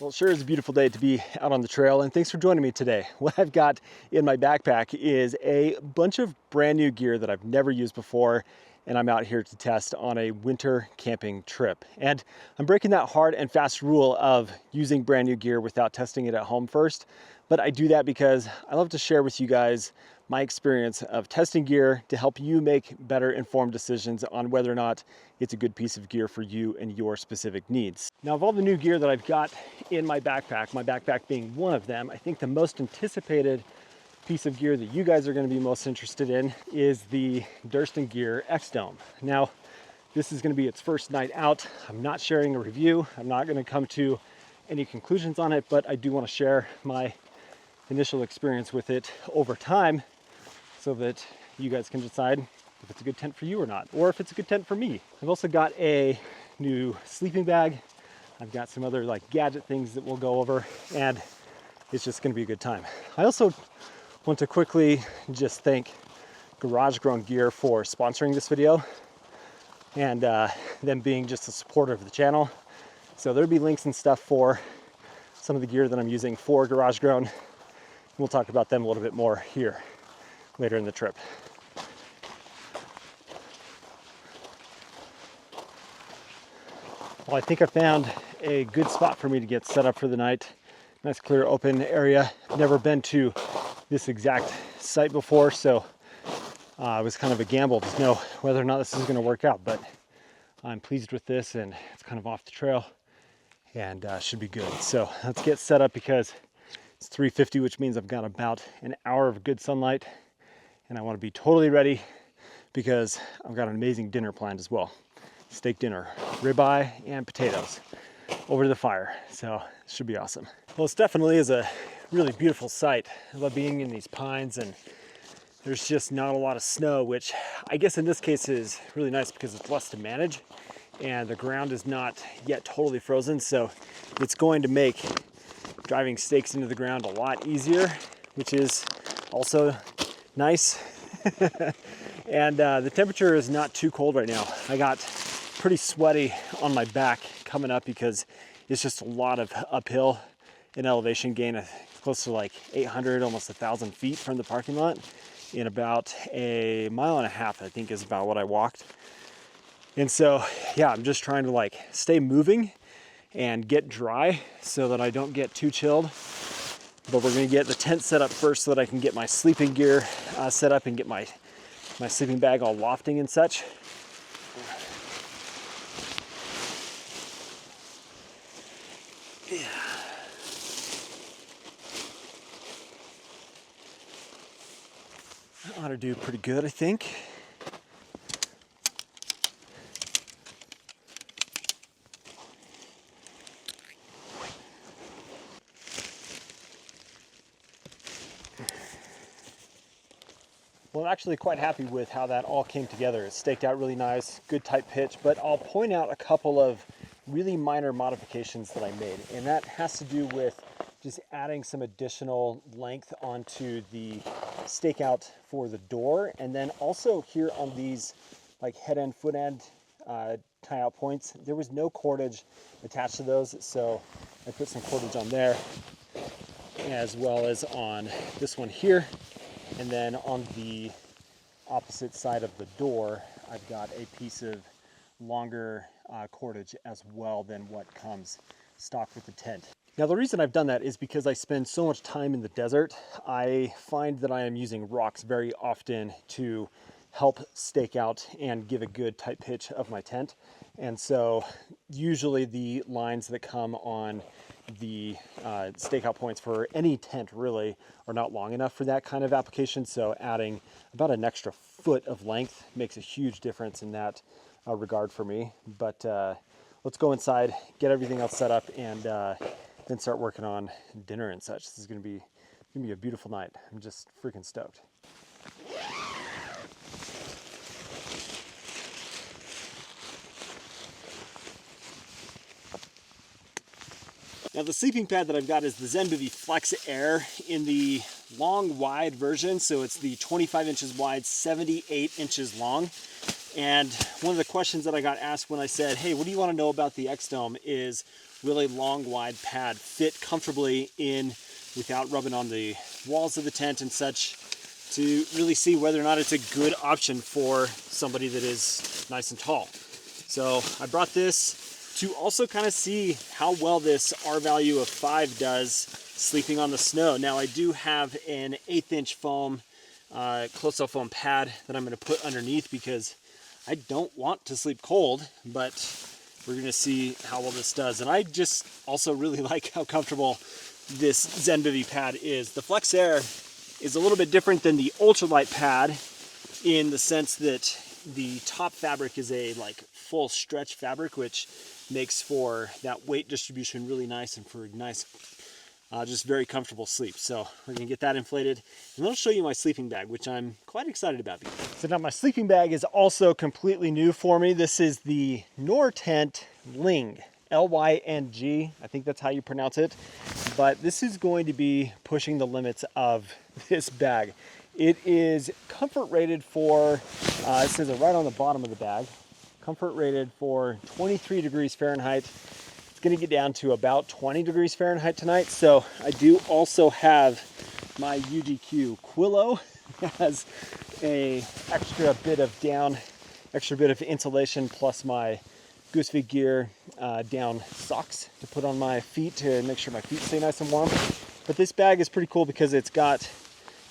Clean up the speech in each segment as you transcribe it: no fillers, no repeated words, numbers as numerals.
Well, it sure is a beautiful day to be out on the trail, and thanks for joining me today. What I've got in my backpack is a bunch of brand new gear that I've never used before, and I'm out here to test on a winter camping trip. And I'm breaking that hard and fast rule of using brand new gear without testing it at home first, but I do that because I love to share with you guys my experience of testing gear to help you make better informed decisions on whether or not it's a good piece of gear for you and your specific needs. Now, of all the new gear that I've got in my backpack being one of them, I think the most anticipated piece of gear that you guys are going to be most interested in is the Durston Gear X-Dome. Now, this is going to be its first night out. I'm not sharing a review. I'm not going to come to any conclusions on it, but I do want to share my initial experience with it over time so that you guys can decide if it's a good tent for you or not, or if it's a good tent for me. I've also got a new sleeping bag. I've got some other like gadget things that we'll go over, and it's just going to be a good time. I also want to quickly just thank Garage Grown Gear for sponsoring this video and them being just a supporter of the channel. So there'll be links and stuff for some of the gear that I'm using for Garage Grown. We'll talk about them a little bit more here later in the trip. Well, I think I found a good spot for me to get set up for the night. Nice clear open area. I've never been to this exact site before, so it was kind of a gamble to know whether or not this is going to work out, but I'm pleased with this, and it's kind of off the trail and should be good. So let's get set up because it's 3:50, which means I've got about an hour of good sunlight, and I want to be totally ready because I've got an amazing dinner planned as well. Steak dinner, ribeye and potatoes over the fire. So it should be awesome. Well, this definitely is a really beautiful sight. I love being in these pines, and there's just not a lot of snow, which I guess in this case is really nice because it's less to manage and the ground is not yet totally frozen. So it's going to make driving stakes into the ground a lot easier, which is also nice. And the temperature is not too cold right now. I got pretty sweaty on my back coming up because it's just a lot of uphill in elevation gain, close to like 800, almost 1,000 feet from the parking lot in about a mile and a half, I think is about what I walked. And so, yeah, I'm just trying to like stay moving and get dry so that I don't get too chilled. But we're gonna get the tent set up first so that I can get my sleeping gear set up and get my sleeping bag all lofting and such. Yeah. That ought to do pretty good, I think. Well, I'm actually quite happy with how that all came together. It staked out really nice, good tight pitch, but I'll point out a couple of really minor modifications that I made, and that has to do with just adding some additional length onto the stakeout for the door, and then also here on these like head end, foot end tie out points, there was no cordage attached to those, so I put some cordage on there, as well as on this one here. And then on the opposite side of the door, I've got a piece of longer cordage as well than what comes stock with the tent. Now, the reason I've done that is because I spend so much time in the desert. I find that I am using rocks very often to help stake out and give a good tight pitch of my tent. And so usually the lines that come on the stakeout points for any tent really are not long enough for that kind of application. So adding about an extra foot of length makes a huge difference in that regard for me. But let's go inside, get everything else set up, and then start working on dinner and such. This is gonna be a beautiful night. I'm just freaking stoked. Now, the sleeping pad that I've got is the Zenbivy Flex Air in the long wide version. So it's the 25 inches wide, 78 inches long. And one of the questions that I got asked when I said, hey, what do you want to know about the X-Dome, is really long, wide pad, fit comfortably in without rubbing on the walls of the tent and such, to really see whether or not it's a good option for somebody that is nice and tall. So I brought this to also kind of see how well this R value of 5 does sleeping on the snow. Now I do have an 1/8 inch foam, close-up foam pad that I'm going to put underneath because I don't want to sleep cold, but we're going to see how well this does. And I just also really like how comfortable this Zenbivy pad is. The Flex Air is a little bit different than the ultralight pad in the sense that the top fabric is a like full stretch fabric, which makes for that weight distribution really nice and for nice, just very comfortable sleep. So we're gonna get that inflated, and then I'll show you my sleeping bag, which I'm quite excited about. So now my sleeping bag is also completely new for me. This is the Nortent Lyng, L-Y-N-G, I think that's how you pronounce it. But this is going to be pushing the limits of this bag. It is comfort rated for, it says it right on the bottom of the bag, comfort rated for 23 degrees Fahrenheit. It's gonna get down to about 20 degrees Fahrenheit tonight. So I do also have my UGQ Quillo. It has a extra bit of insulation, plus my Durston Gear down socks to put on my feet to make sure my feet stay nice and warm. But this bag is pretty cool because it's got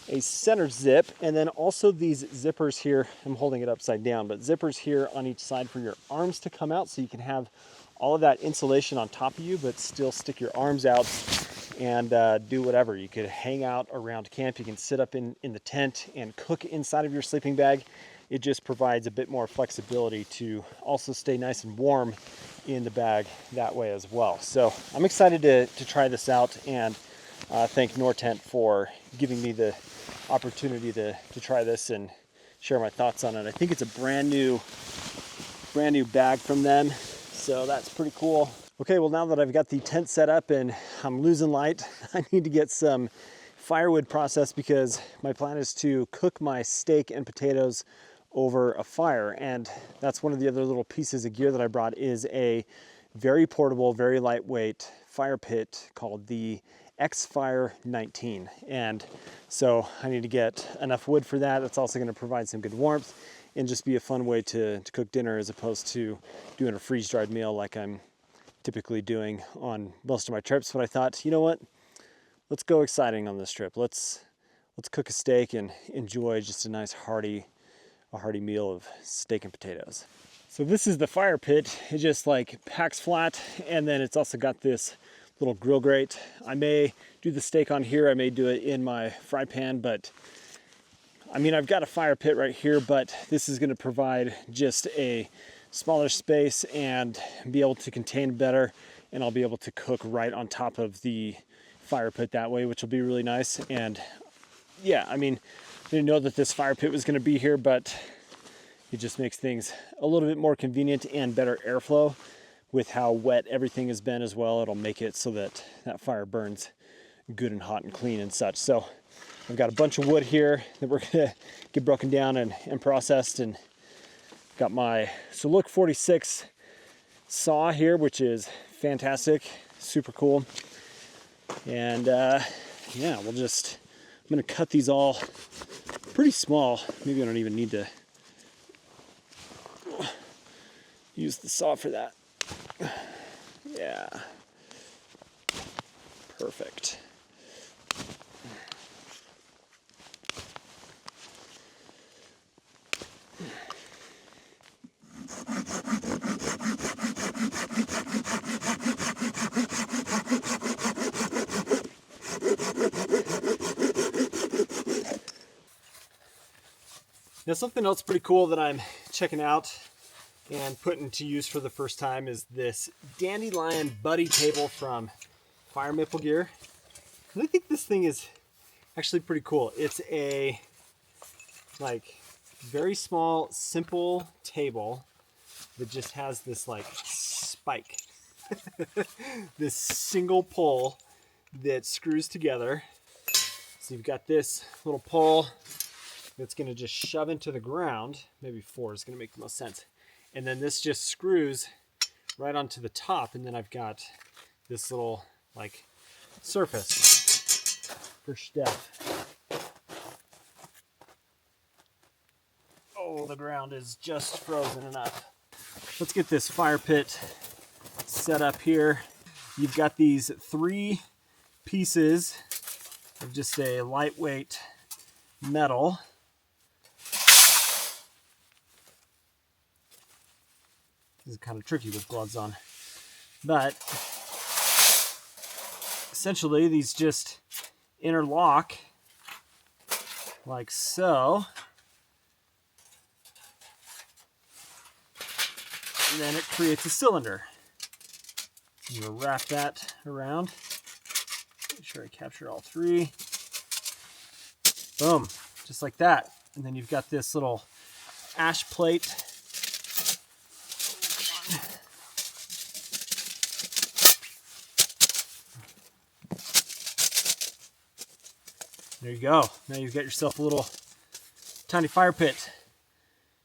a center zip, and then also these zippers here. I'm holding it upside down, but zippers here on each side for your arms to come out, so you can have all of that insulation on top of you, but still stick your arms out and do whatever. You could hang out around camp. You can sit up in the tent and cook inside of your sleeping bag. It just provides a bit more flexibility to also stay nice and warm in the bag that way as well. So I'm excited to try this out, and thank Nortent for giving me the opportunity to try this and share my thoughts on it. I think it's a brand new bag from them, so that's pretty cool. Okay, well, now that I've got the tent set up and I'm losing light, I need to get some firewood processed because my plan is to cook my steak and potatoes over a fire. And that's one of the other little pieces of gear that I brought, is a very portable, very lightweight fire pit called the X-Fire 19. And so I need to get enough wood for that. It's also going to provide some good warmth and just be a fun way to cook dinner, as opposed to doing a freeze-dried meal like I'm typically doing on most of my trips. But I thought, you know what, let's go exciting on this trip. Let's cook a steak and enjoy just a nice hearty meal of steak and potatoes. So this is the fire pit. It just like packs flat, and then it's also got this little grill grate. I may do the steak on here, I may do it in my fry pan, but I mean, I've got a fire pit right here, but this is going to provide just a smaller space and be able to contain better, and I'll be able to cook right on top of the fire pit that way, which will be really nice. And yeah, I mean, I didn't know that this fire pit was going to be here, but it just makes things a little bit more convenient and better airflow with how wet everything has been as well. It'll make it so that that fire burns good and hot and clean and such. So I've got a bunch of wood here that we're gonna get broken down and processed, and got my Look 46 saw here, which is fantastic, super cool. And yeah, I'm gonna cut these all pretty small. Maybe I don't even need to use the saw for that. Yeah, perfect. Now, something else pretty cool that I'm checking out and putting to use for the first time is this Dandelion Buddy table from Fire Maple Gear. And I think this thing is actually pretty cool. It's a like very small, simple table that just has this like spike, this single pole that screws together. So you've got this little pole It's going to just shove into the ground. Maybe 4 is going to make the most sense. And then this just screws right onto the top, and then I've got this little like surface for stuff. Oh, the ground is just frozen enough. Let's get this fire pit set up here. You've got these 3 pieces of just a lightweight metal. This is kind of tricky with gloves on, but essentially these just interlock like so, and then it creates a cylinder. I'm going to wrap that around. Make sure I capture all 3. Boom, just like that. And then you've got this little ash plate. There you go. Now you've got yourself a little tiny fire pit.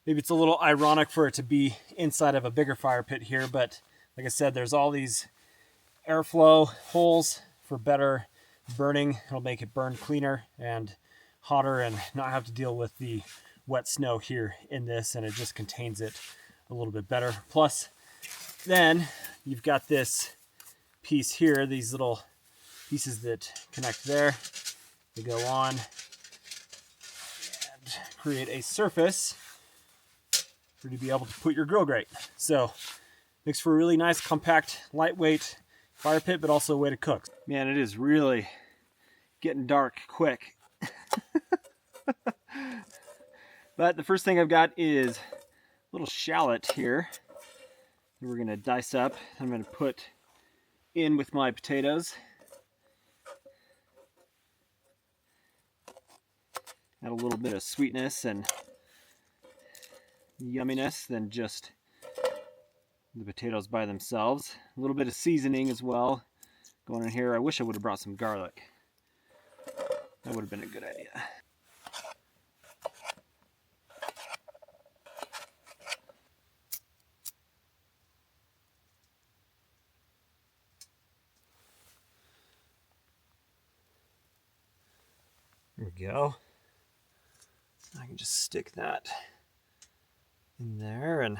Maybe it's a little ironic for it to be inside of a bigger fire pit here, but like I said, there's all these airflow holes for better burning. It'll make it burn cleaner and hotter and not have to deal with the wet snow here in this, and it just contains it a little bit better. Plus, then you've got this piece here, these little pieces that connect there. They go on and create a surface for you to be able to put your grill grate. So makes for a really nice, compact, lightweight fire pit, but also a way to cook. Man, it is really getting dark quick. But the first thing I've got is a little shallot here that we're gonna dice up. I'm gonna put in with my potatoes. Add a little bit of sweetness and yumminess than just the potatoes by themselves. A little bit of seasoning as well going in here. I wish I would have brought some garlic. That would have been a good idea. There we go. I can just stick that in there and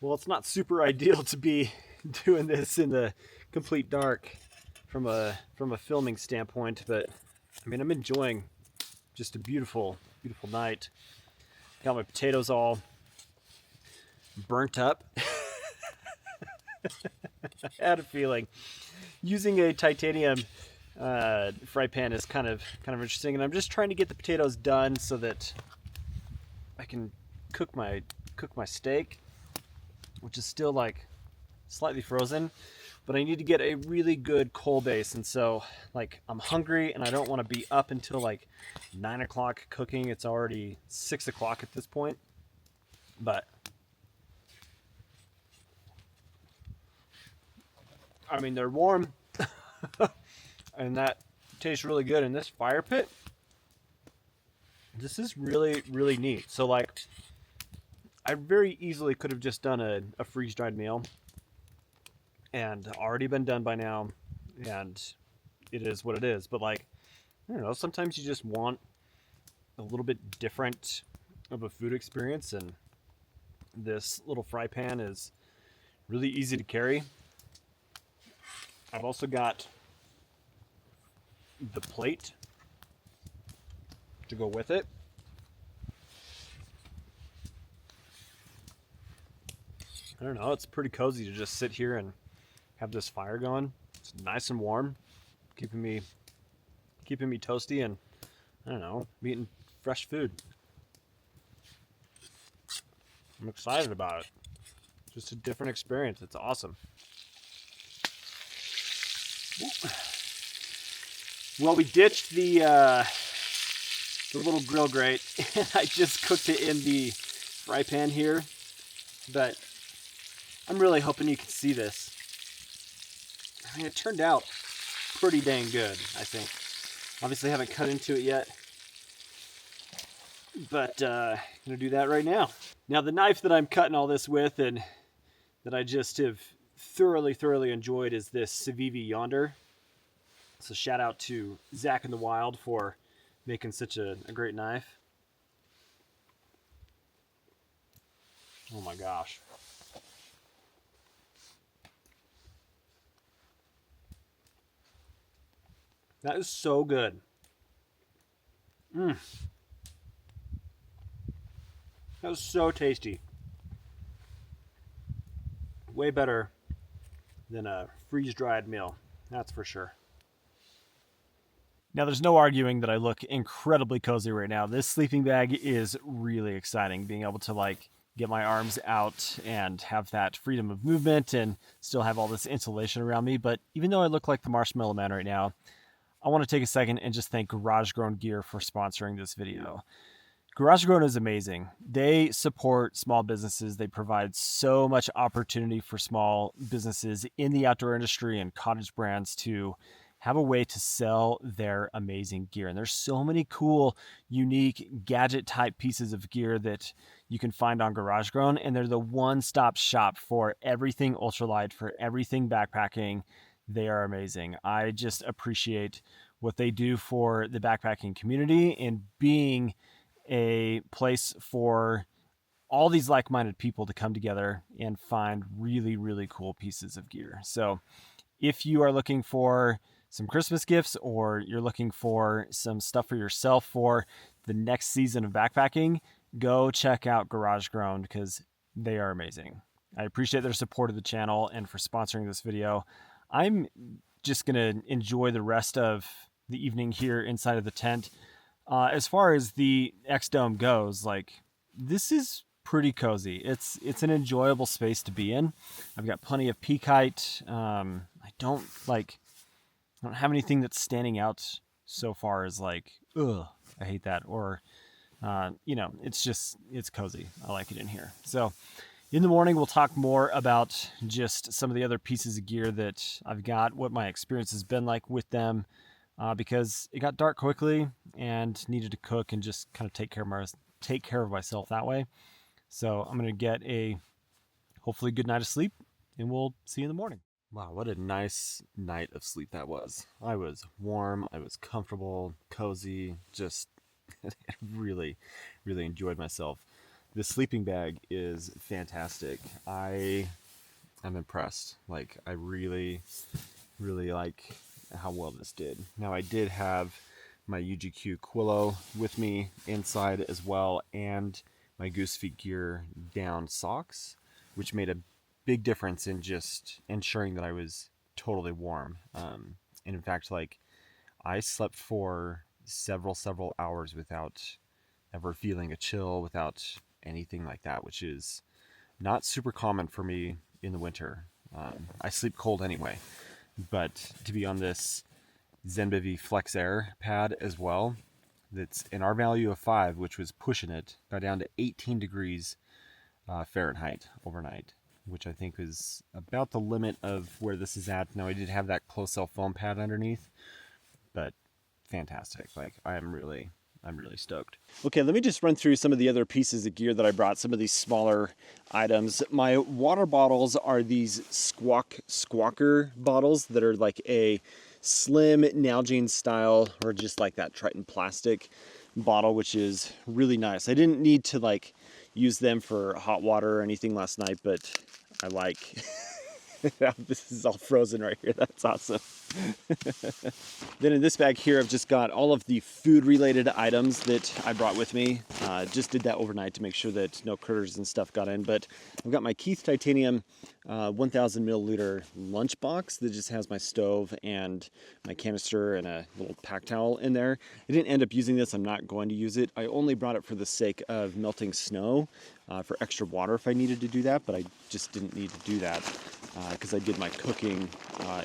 well, it's not super ideal to be doing this in the complete dark from a filming standpoint, but I mean, I'm enjoying just a beautiful, beautiful night. Got my potatoes all burnt up. I had a feeling using a titanium fry pan is kind of interesting, and I'm just trying to get the potatoes done so that I can cook my steak, which is still like slightly frozen, but I need to get a really good coal base. And so like I'm hungry and I don't want to be up until like 9 o'clock cooking. It's already 6 o'clock at this point, but I mean, they're warm and that tastes really good in this fire pit. This is really, really neat. So like I very easily could have just done a freeze-dried meal and already been done by now, and it is what it is. But like, I don't know, sometimes you just want a little bit different of a food experience, and this little fry pan is really easy to carry. I've also got the plate to go with it. I don't know, it's pretty cozy to just sit here and have this fire going. It's nice and warm, keeping me toasty, and I don't know, I'm eating fresh food. I'm excited about it. Just a different experience. It's awesome. Well, we ditched the little grill grate, and I just cooked it in the fry pan here. But I'm really hoping you can see this. I mean, it turned out pretty dang good, I think. Obviously, I haven't cut into it yet, but I'm gonna do that right now. Now, the knife that I'm cutting all this with, and that I just have thoroughly enjoyed, is this Civivi Yonder. So shout out to Zach in the Wild for making such a great knife. Oh my gosh. That is so good. That was so tasty. Way better than a freeze-dried meal, that's for sure. Now, there's no arguing that I look incredibly cozy right now. This sleeping bag is really exciting, being able to like get my arms out and have that freedom of movement and still have all this insulation around me. But even though I look like the Marshmallow Man right now, I want to take a second and just thank Garage Grown Gear for sponsoring this video. Garage Grown is amazing. They support small businesses. They provide so much opportunity for small businesses in the outdoor industry and cottage brands to have a way to sell their amazing gear. And there's so many cool, unique gadget type pieces of gear that you can find on Garage Grown. And they're the one-stop shop for everything ultralight, for everything backpacking. They are amazing. I just appreciate what they do for the backpacking community and being a place for all these like-minded people to come together and find really cool pieces of gear. So if you are looking for some Christmas gifts, or you're looking for some stuff for yourself for the next season of backpacking, go check out Garage Grown because they are amazing. I appreciate their support of the channel and for sponsoring this video. I'm just going to enjoy the rest of the evening here inside of the tent. As far as the X-Dome goes, like, this is pretty cozy. It's an enjoyable space to be in. I've got plenty of peak height. I don't have anything that's standing out so far as like, ugh, I hate that. Or, it's cozy. I like it in here. So in the morning, we'll talk more about just some of the other pieces of gear that I've got, what my experience has been like with them, because it got dark quickly and needed to cook and just kind of take care of myself that way. So I'm going to get a hopefully good night of sleep, and we'll see you in the morning. Wow, what a nice night of sleep that was. I was warm, I was comfortable, cozy, just really enjoyed myself. This sleeping bag is fantastic. I am impressed. Like, I really like how well this did. Now, I did have my UGQ Quillo with me inside as well, and my Goose Feet Gear down socks, which made a big difference in just ensuring that I was totally warm. And in fact, like, I slept for several hours without ever feeling a chill, without anything like that, which is not super common for me in the winter. I sleep cold anyway, but to be on this Zenbivy Flex Air pad as well, that's in our value of 5, which was pushing it, got down to 18 degrees Fahrenheit overnight, which I think is about the limit of where this is at. Now, I did have that close cell foam pad underneath, but fantastic. Like, I'm really stoked. Okay, let me just run through some of the other pieces of gear that I brought, some of these smaller items. My water bottles are these Squawker bottles that are like a slim Nalgene style, or just like that Triton plastic bottle, which is really nice. I didn't need to like use them for hot water or anything last night, but I like this is all frozen right here. That's awesome. Then in this bag here, I've just got all of the food related items that I brought with me. Just did that overnight to make sure that no critters and stuff got in. But I've got my Keith Titanium 1000 milliliter lunch box that just has my stove and my canister and a little pack towel in there. I didn't end up using this. I'm not going to use it. I only brought it for the sake of melting snow for extra water if I needed to do that, but I just didn't need to do that because I did my cooking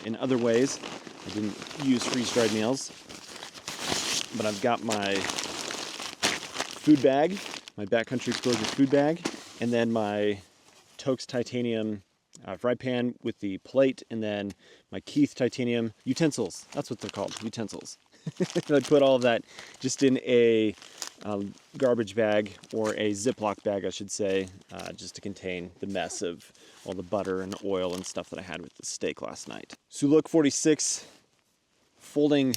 in other ways. I didn't use freeze-dried meals. but I've got my food bag, my Backcountry Exposure food bag, and then my Toaks titanium fry pan with the plate, and then my Keith titanium utensils. That's what they're called, utensils. I put all of that just in a garbage bag, or a Ziploc bag, I should say, just to contain the mess of all the butter and oil and stuff that I had with the steak last night. Suluk 46 folding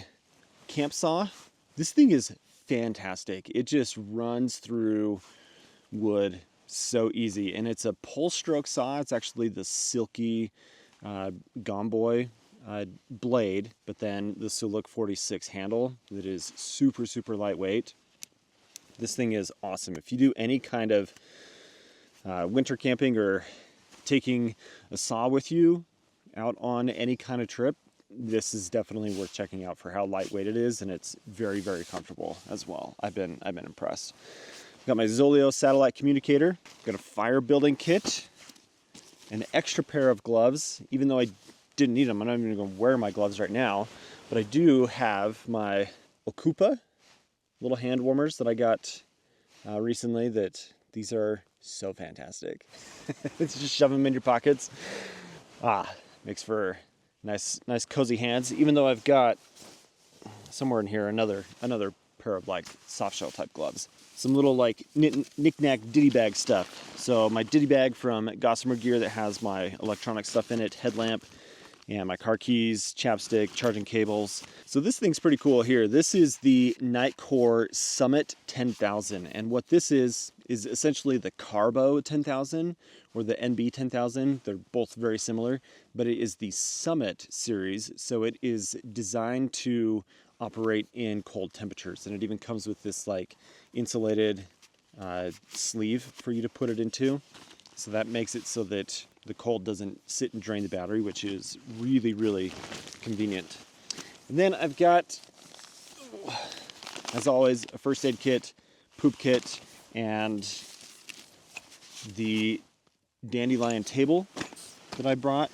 camp saw. This thing is fantastic. It just runs through wood so easy, and it's a pull stroke saw. It's actually the silky Gomboy blade, but then the Suluk 46 handle that is super, super lightweight. This thing is awesome. If you do any kind of winter camping or taking a saw with you out on any kind of trip, this is definitely worth checking out for how lightweight it is, and it's very, very comfortable as well. I've been impressed. Got my Zoleo satellite communicator, got a fire building kit, an extra pair of gloves, even though I didn't need them. I'm not even going to wear my gloves right now, but I do have my Okupa little hand warmers that I got recently. These are so fantastic. It's just shove them in your pockets. Makes for nice cozy hands. Even though I've got somewhere in here another pair of like soft shell type gloves. Some little like knick-knack ditty bag stuff. So my ditty bag from Gossamer Gear that has my electronic stuff in it, headlamp, and my car keys, chapstick, charging cables. So this thing's pretty cool here. This is the Nightcore Summit 10,000, and what this is essentially the Carbo 10,000 or the NB 10,000. They're both very similar, but it is the Summit series, so it is designed to operate in cold temperatures, and it even comes with this like insulated sleeve for you to put it into, so that makes it so that the cold doesn't sit and drain the battery, which is really, really convenient. And then I've got, as always, a first aid kit, poop kit, and the dandelion table that I brought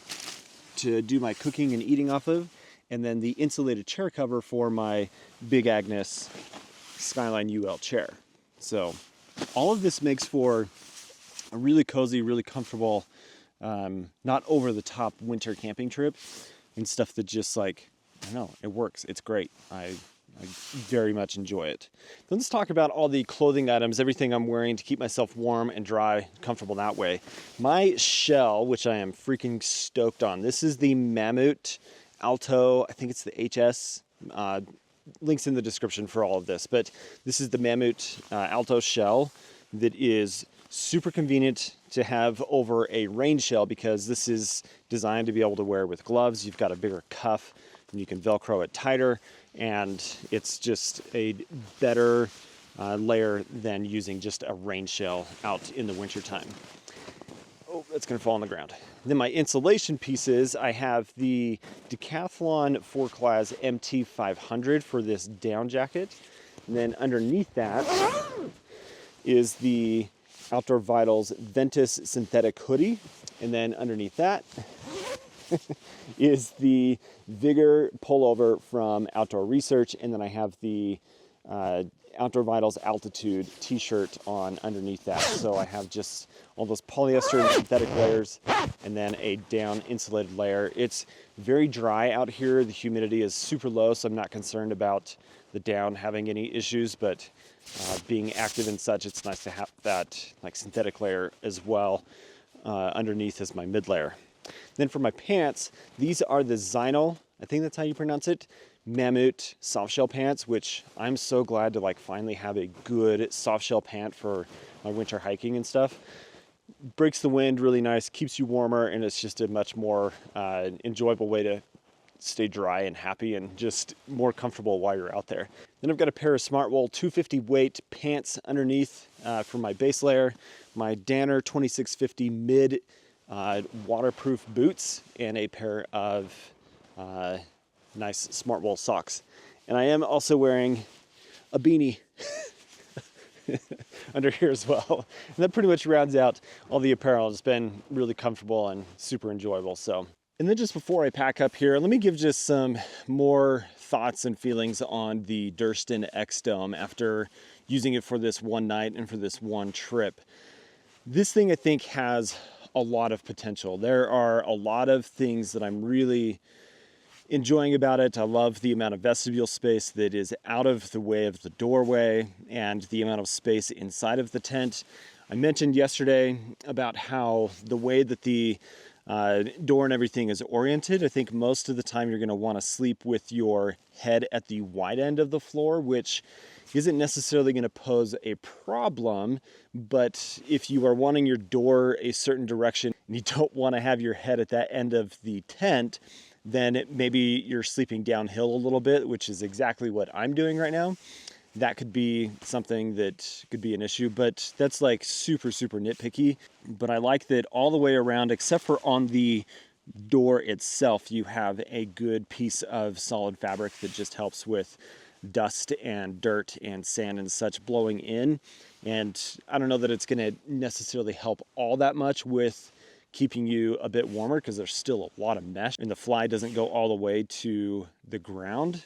to do my cooking and eating off of, and then the insulated chair cover for my Big Agnes Skyline UL chair. So all of this makes for a really cozy, really comfortable, not over the top winter camping trip, and stuff that just like, I don't know, it works. It's great. I very much enjoy it. Then let's talk about all the clothing items, everything I'm wearing to keep myself warm and dry, comfortable that way. My shell, which I am freaking stoked on, this is the Mammut Alto, I think it's the HS, links in the description for all of this, but this is the Mammut Alto shell that is super convenient to have over a rain shell, because this is designed to be able to wear with gloves. You've got a bigger cuff and you can Velcro it tighter, and it's just a better layer than using just a rain shell out in the wintertime. Oh, that's gonna fall on the ground. Then my insulation pieces, I have the Decathlon 4-Class MT500 for this down jacket. And then underneath that is the Outdoor Vitals Ventus synthetic hoodie. And then underneath that is the Vigor pullover from Outdoor Research. And then I have the Outdoor Vitals Altitude t-shirt on underneath that. So I have just all those polyester and synthetic layers, and then a down insulated layer. It's very dry out here. The humidity is super low, so I'm not concerned about the down having any issues, but being active and such, it's nice to have that like synthetic layer as well underneath as my mid layer. Then for my pants, these are the Zyno, I think that's how you pronounce it, Mammut soft shell pants, which I'm so glad to like finally have a good soft shell pant for my winter hiking and stuff. Breaks the wind really nice, keeps you warmer, and it's just a much more enjoyable way to stay dry and happy and just more comfortable while you're out there. Then I've got a pair of Smartwool 250 weight pants underneath for my base layer, my Danner 2650 mid waterproof boots, and a pair of nice Smartwool socks. And I am also wearing a beanie under here as well. And that pretty much rounds out all the apparel. It's been really comfortable and super enjoyable. So, and then just before I pack up here, let me give just some more thoughts and feelings on the Durston X-Dome after using it for this one night and for this one trip. This thing I think has a lot of potential. There are a lot of things that I'm really enjoying about it. I love the amount of vestibule space that is out of the way of the doorway and the amount of space inside of the tent. I mentioned yesterday about how the way that the door and everything is oriented, I think most of the time you're going to want to sleep with your head at the wide end of the floor, which isn't necessarily going to pose a problem, but if you are wanting your door a certain direction and you don't want to have your head at that end of the tent, then maybe you're sleeping downhill a little bit, which is exactly what I'm doing right now. That could be something that could be an issue, but that's like super nitpicky. But I like that all the way around, except for on the door itself, you have a good piece of solid fabric that just helps with dust and dirt and sand and such blowing in. And I don't know that it's going to necessarily help all that much with keeping you a bit warmer, because there's still a lot of mesh and the fly doesn't go all the way to the ground.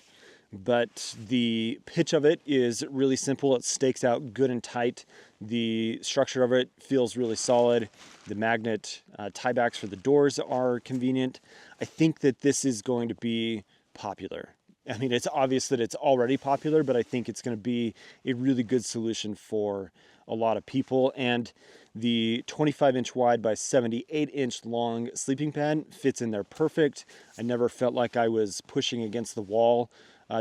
But the pitch of it is really simple. It stakes out good and tight. The structure of it feels really solid. The magnet tiebacks for the doors are convenient. I think that this is going to be popular. I mean, it's obvious that it's already popular, but I think it's going to be a really good solution for a lot of people. And the 25-inch wide by 78-inch long sleeping pad fits in there perfect. I never felt like I was pushing against the wall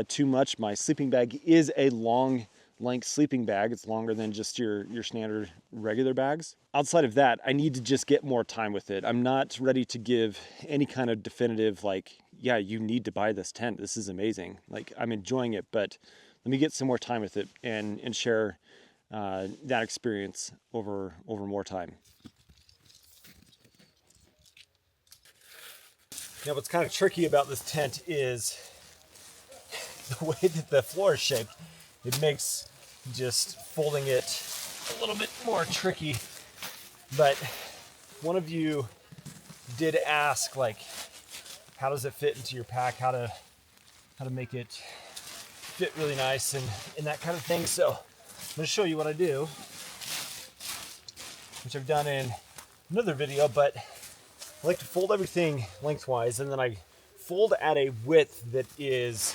too much. My sleeping bag is a long length sleeping bag. It's longer than just your standard regular bags. Outside of that, I need to just get more time with it. I'm not ready to give any kind of definitive, like, yeah, you need to buy this tent. This is amazing. Like, I'm enjoying it, but let me get some more time with it and share that experience over more time. Now, what's kind of tricky about this tent is the way that the floor is shaped. It makes just folding it a little bit more tricky. But one of you did ask, like, how does it fit into your pack? How to make it fit really nice and that kind of thing. So I'm going to show you what I do, which I've done in another video, but I like to fold everything lengthwise, and then I fold at a width that is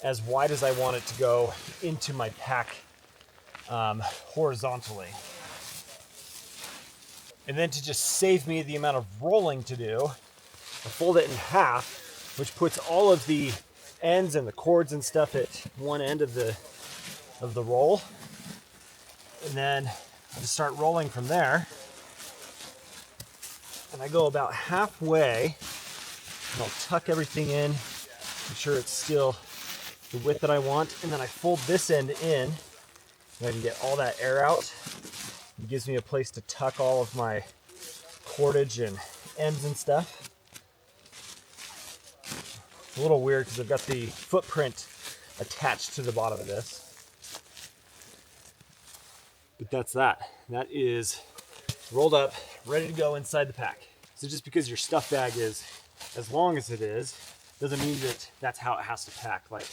as wide as I want it to go into my pack horizontally. And then to just save me the amount of rolling to do, I fold it in half, which puts all of the ends and the cords and stuff at one end of the roll. And then I just start rolling from there. And I go about halfway, and I'll tuck everything in, make sure it's still the width that I want, and then I fold this end in, and I can get all that air out. It gives me a place to tuck all of my cordage and ends and stuff. It's a little weird because I've got the footprint attached to the bottom of this. But that's that. That is rolled up, ready to go inside the pack. So just because your stuff bag is as long as it is, doesn't mean that that's how it has to pack. Like,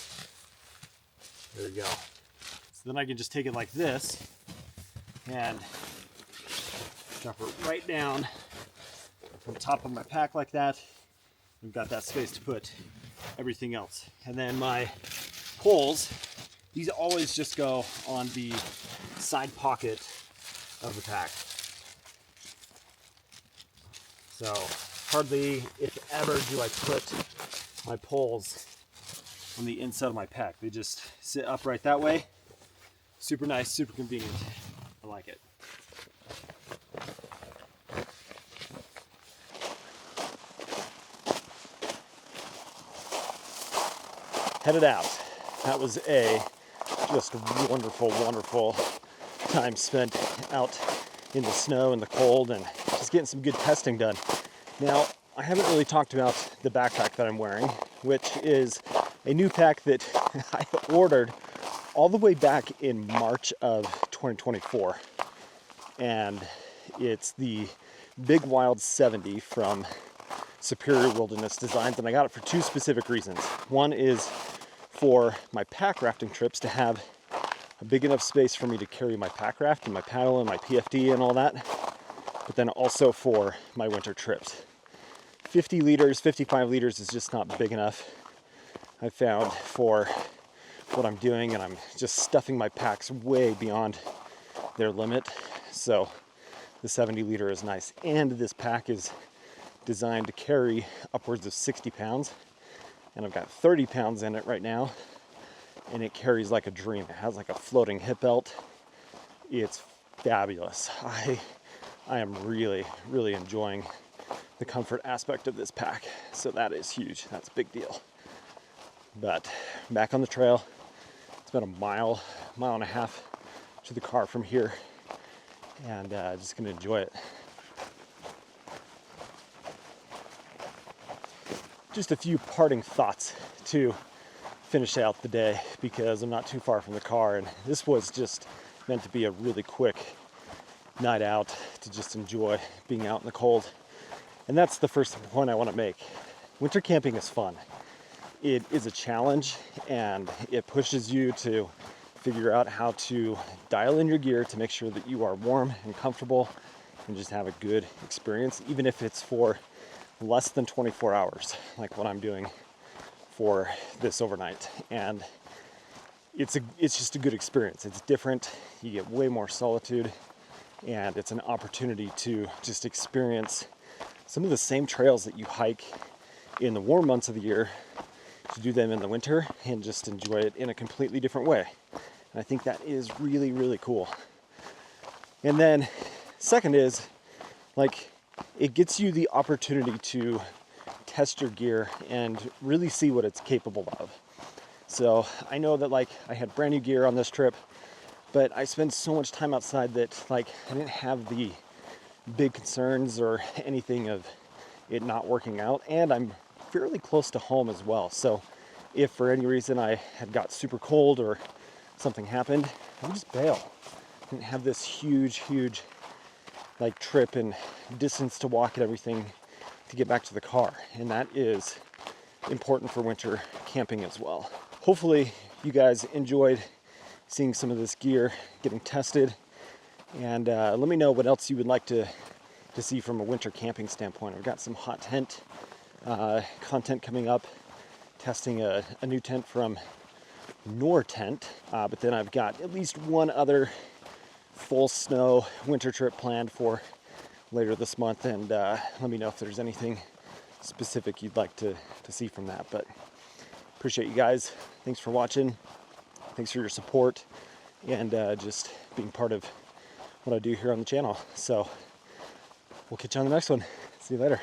there we go. So then I can just take it like this and drop it right down on top of my pack like that. I've got that space to put everything else. And then my poles, these always just go on the side pocket of the pack. So hardly, if ever, do I put my poles on the inside of my pack. They just sit upright that way. Super nice, super convenient. I like it. Headed out. That was a just wonderful time spent out in the snow and the cold and just getting some good testing done. Now, I haven't really talked about the backpack that I'm wearing, which is a new pack that I ordered all the way back in March of 2024. And it's the Big Wild 70 from Superior Wilderness Designs, and I got it for two specific reasons. One is for my pack rafting trips to have a big enough space for me to carry my pack raft and my paddle and my PFD and all that, but then also for my winter trips. 50 liters, 55 liters is just not big enough, I found, for what I'm doing, and I'm just stuffing my packs way beyond their limit. So the 70 liter is nice, and this pack is designed to carry upwards of 60 pounds, and I've got 30 pounds in it right now, and it carries like a dream. It has like a floating hip belt. It's fabulous. I am really enjoying the comfort aspect of this pack, so that is huge. That's a big deal. But back on the trail, it's about a mile and a half to the car from here, and just gonna enjoy it. Just a few parting thoughts to finish out the day, because I'm not too far from the car, and this was just meant to be a really quick night out to just enjoy being out in the cold. And that's the first point I want to make. Winter camping is fun. It is a challenge, and it pushes you to figure out how to dial in your gear to make sure that you are warm and comfortable and just have a good experience, even if it's for less than 24 hours, like what I'm doing for this overnight. And it's just a good experience. It's different. You get way more solitude, and it's an opportunity to just experience some of the same trails that you hike in the warm months of the year, to do them in the winter and just enjoy it in a completely different way. And I think that is really cool. And then second is, like, it gets you the opportunity to test your gear and really see what it's capable of. So I know that, like, I had brand new gear on this trip, but I spent so much time outside that, like, I didn't have the big concerns or anything of it not working out, and I'm fairly close to home as well. So if for any reason I had got super cold or something happened, I would just bail. I didn't have this huge like trip and distance to walk and everything to get back to the car, and that is important for winter camping as well. Hopefully you guys enjoyed seeing some of this gear getting tested, and let me know what else you would like to see from a winter camping standpoint. I've got some hot tent content coming up, testing a new tent from Nortent, but then I've got at least one other full snow winter trip planned for later this month, and let me know if there's anything specific you'd like to see from that. But appreciate you guys. Thanks for watching. Thanks for your support, and just being part of what I do here on the channel. So we'll catch you on the next one. See you later.